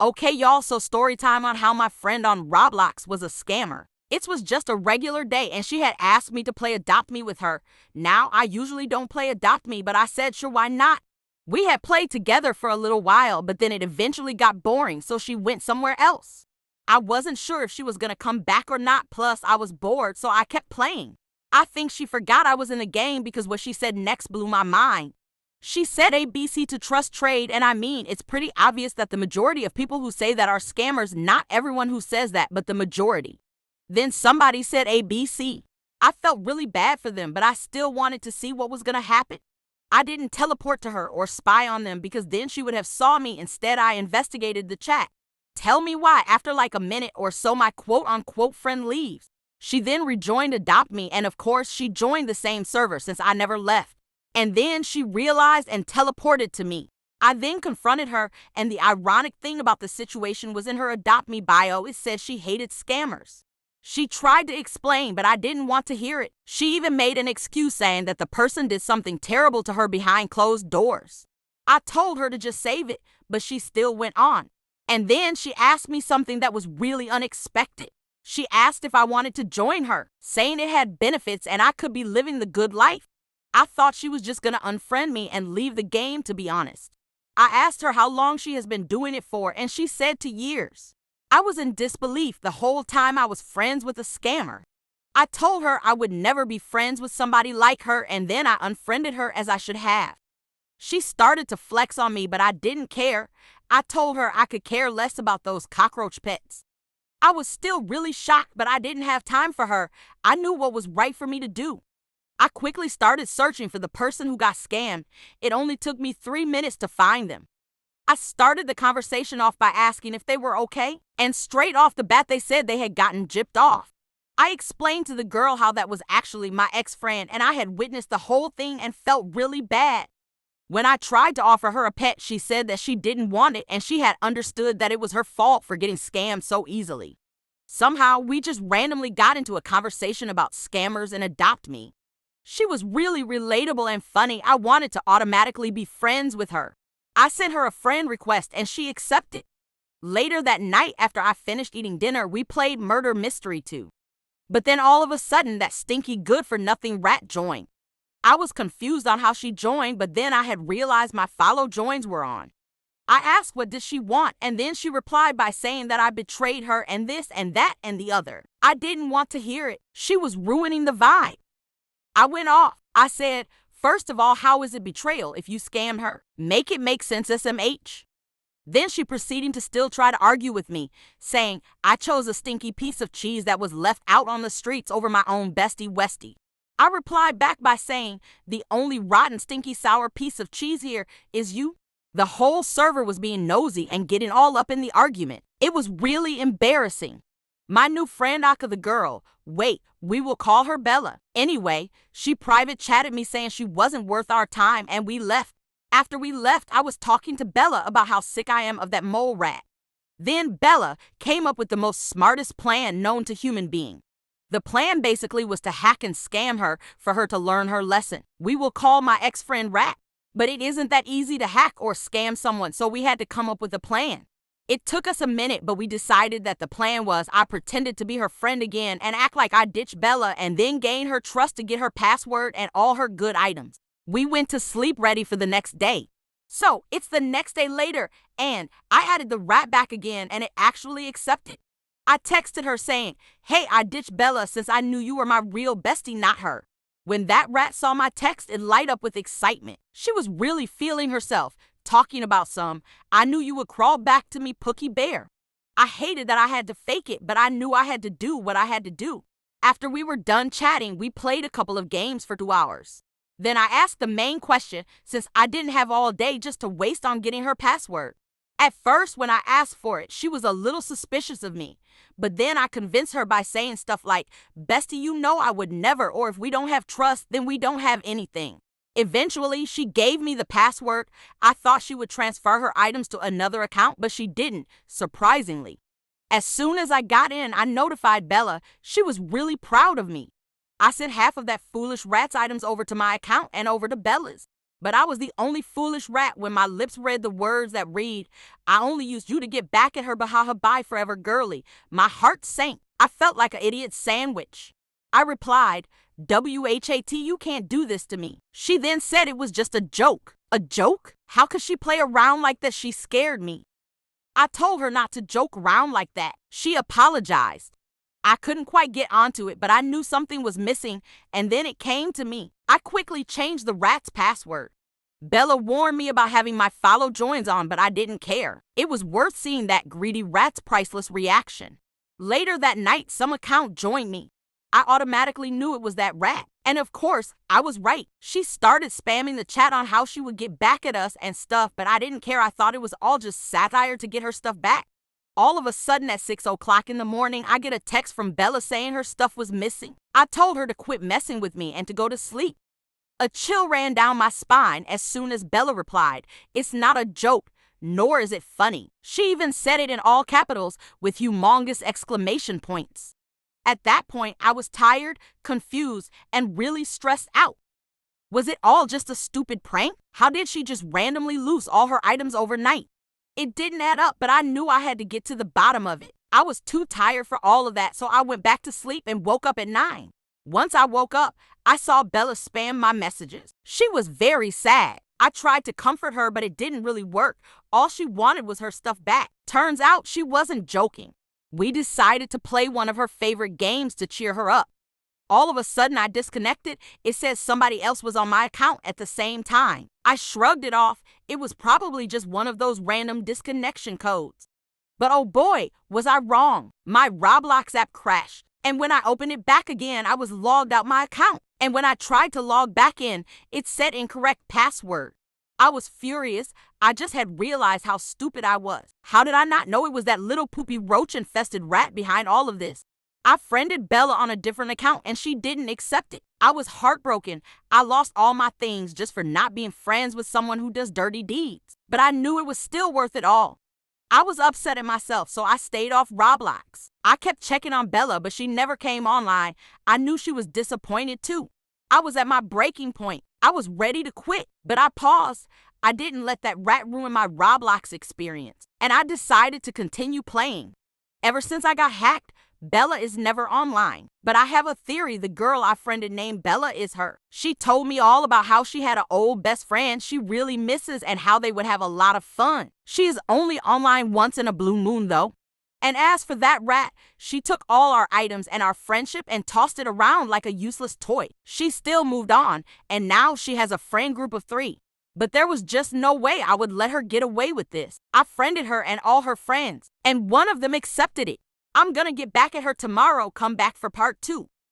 Okay, y'all, so story time on how my friend on Roblox was a scammer. It was just a regular day and she had asked me to play Adopt Me with her. Now, I usually don't play Adopt Me, but I said sure, why not? We had played together for a little while, but then it eventually got boring, so she went somewhere else. I wasn't sure if she was gonna come back or not, plus I was bored, so I kept playing. I think she forgot I was in the game because what she said next blew my mind. She said ABC to trust trade, and I mean, it's pretty obvious that the majority of people who say that are scammers, not everyone who says that, but the majority. Then somebody said ABC. I felt really bad for them, but I still wanted to see what was gonna happen. I didn't teleport to her or spy on them because then she would have saw me. Instead, I investigated the chat. Tell me why, after like a minute or so, my quote-unquote friend leaves. She then rejoined Adopt Me, and of course, she joined the same server since I never left. And then she realized and teleported to me. I then confronted her, and the ironic thing about the situation was in her Adopt Me bio, it said she hated scammers. She tried to explain, but I didn't want to hear it. She even made an excuse saying that the person did something terrible to her behind closed doors. I told her to just save it, but she still went on. And then she asked me something that was really unexpected. She asked if I wanted to join her, saying it had benefits and I could be living the good life. I thought she was just gonna unfriend me and leave the game, to be honest. I asked her how long she has been doing it for, and she said 2 years. I was in disbelief the whole time I was friends with a scammer. I told her I would never be friends with somebody like her, and then I unfriended her as I should have. She started to flex on me, but I didn't care. I told her I could care less about those cockroach pets. I was still really shocked, but I didn't have time for her. I knew what was right for me to do. I quickly started searching for the person who got scammed. It only took me 3 minutes to find them. I started the conversation off by asking if they were okay, and straight off the bat they said they had gotten gypped off. I explained to the girl how that was actually my ex-friend and I had witnessed the whole thing and felt really bad. When I tried to offer her a pet, she said that she didn't want it and she had understood that it was her fault for getting scammed so easily. Somehow, we just randomly got into a conversation about scammers and Adopt Me. She was really relatable and funny. I wanted to automatically be friends with her. I sent her a friend request and she accepted. Later that night, after I finished eating dinner, we played Murder Mystery 2. But then all of a sudden, that stinky good-for-nothing rat joined. I was confused on how she joined, but then I had realized my follow joins were on. I asked what did she want, and then she replied by saying that I betrayed her and this and that and the other. I didn't want to hear it. She was ruining the vibe. I went off. I said, first of all, how is it betrayal if you scammed her? Make it make sense, SMH. Then she proceeded to still try to argue with me, saying I chose a stinky piece of cheese that was left out on the streets over my own bestie Westie. I replied back by saying the only rotten, stinky, sour piece of cheese here is you. The whole server was being nosy and getting all up in the argument. It was really embarrassing. My new friend Aka the girl, wait, we will call her Bella. Anyway, she private chatted me saying she wasn't worth our time and we left. After we left, I was talking to Bella about how sick I am of that mole rat. Then Bella came up with the most smartest plan known to human being. The plan basically was to hack and scam her for her to learn her lesson. We will call my ex-friend Rat. But it isn't that easy to hack or scam someone, so we had to come up with a plan. It took us a minute, but we decided that the plan was I pretended to be her friend again and act like I ditched Bella and then gain her trust to get her password and all her good items. We went to sleep ready for the next day. So it's the next day later and I added the rat back again and it actually accepted. I texted her saying, hey, I ditched Bella since I knew you were my real bestie, not her. When that rat saw my text, it lit up with excitement. She was really feeling herself, talking about I knew you would crawl back to me, Pookie Bear. I hated that I had to fake it, but I knew I had to do what I had to do. After we were done chatting, we played a couple of games for 2 hours. Then I asked the main question since I didn't have all day just to waste on getting her password. At first, when I asked for it, she was a little suspicious of me. But then I convinced her by saying stuff like, bestie, you know I would never, or if we don't have trust, then we don't have anything. Eventually, she gave me the password. I thought she would transfer her items to another account, but she didn't, surprisingly. As soon as I got in, I notified Bella. She was really proud of me. I sent half of that foolish rat's items over to my account and over to Bella's. But I was the only foolish rat when my lips read the words that read, "I only used you to get back at her, bahaha, bye forever girly." My heart sank. I felt like an idiot sandwich. I replied, "WHAT, you can't do this to me." She then said it was just a joke. A joke? How could she play around like that? She scared me. I told her not to joke around like that. She apologized. I couldn't quite get onto it, but I knew something was missing, and then it came to me. I quickly changed the rat's password. Bella warned me about having my follow joins on, but I didn't care. It was worth seeing that greedy rat's priceless reaction. Later that night, some account joined me. I automatically knew it was that rat. And of course, I was right. She started spamming the chat on how she would get back at us and stuff, but I didn't care. I thought it was all just satire to get her stuff back. All of a sudden at 6 o'clock in the morning, I get a text from Bella saying her stuff was missing. I told her to quit messing with me and to go to sleep. A chill ran down my spine as soon as Bella replied, "It's not a joke, nor is it funny." She even said it in all capitals with humongous exclamation points. At that point, I was tired, confused, and really stressed out. Was it all just a stupid prank? How did she just randomly lose all her items overnight? It didn't add up, but I knew I had to get to the bottom of it. I was too tired for all of that, so I went back to sleep and woke up at 9. Once I woke up, I saw Bella spam my messages. She was very sad. I tried to comfort her, but it didn't really work. All she wanted was her stuff back. Turns out she wasn't joking. We decided to play one of her favorite games to cheer her up. All of a sudden, I disconnected. It says somebody else was on my account at the same time. I shrugged it off. It was probably just one of those random disconnection codes. But oh boy, was I wrong. My Roblox app crashed. And when I opened it back again, I was logged out my account. And when I tried to log back in, it said incorrect password. I was furious. I just had realized how stupid I was. How did I not know it was that little poopy roach-infested rat behind all of this? I friended Bella on a different account and she didn't accept it. I was heartbroken. I lost all my things just for not being friends with someone who does dirty deeds. But I knew it was still worth it all. I was upset at myself, so I stayed off Roblox. I kept checking on Bella, but she never came online. I knew she was disappointed too. I was at my breaking point. I was ready to quit, but I paused. I didn't let that rat ruin my Roblox experience, and I decided to continue playing. Ever since I got hacked, Bella is never online, but I have a theory the girl I friended named Bella is her. She told me all about how she had an old best friend she really misses and how they would have a lot of fun. She is only online once in a blue moon though. And as for that rat, she took all our items and our friendship and tossed it around like a useless toy. She still moved on, and now she has a friend group of 3. But there was just no way I would let her get away with this. I friended her and all her friends, and one of them accepted it. I'm gonna get back at her tomorrow, come back for part 2.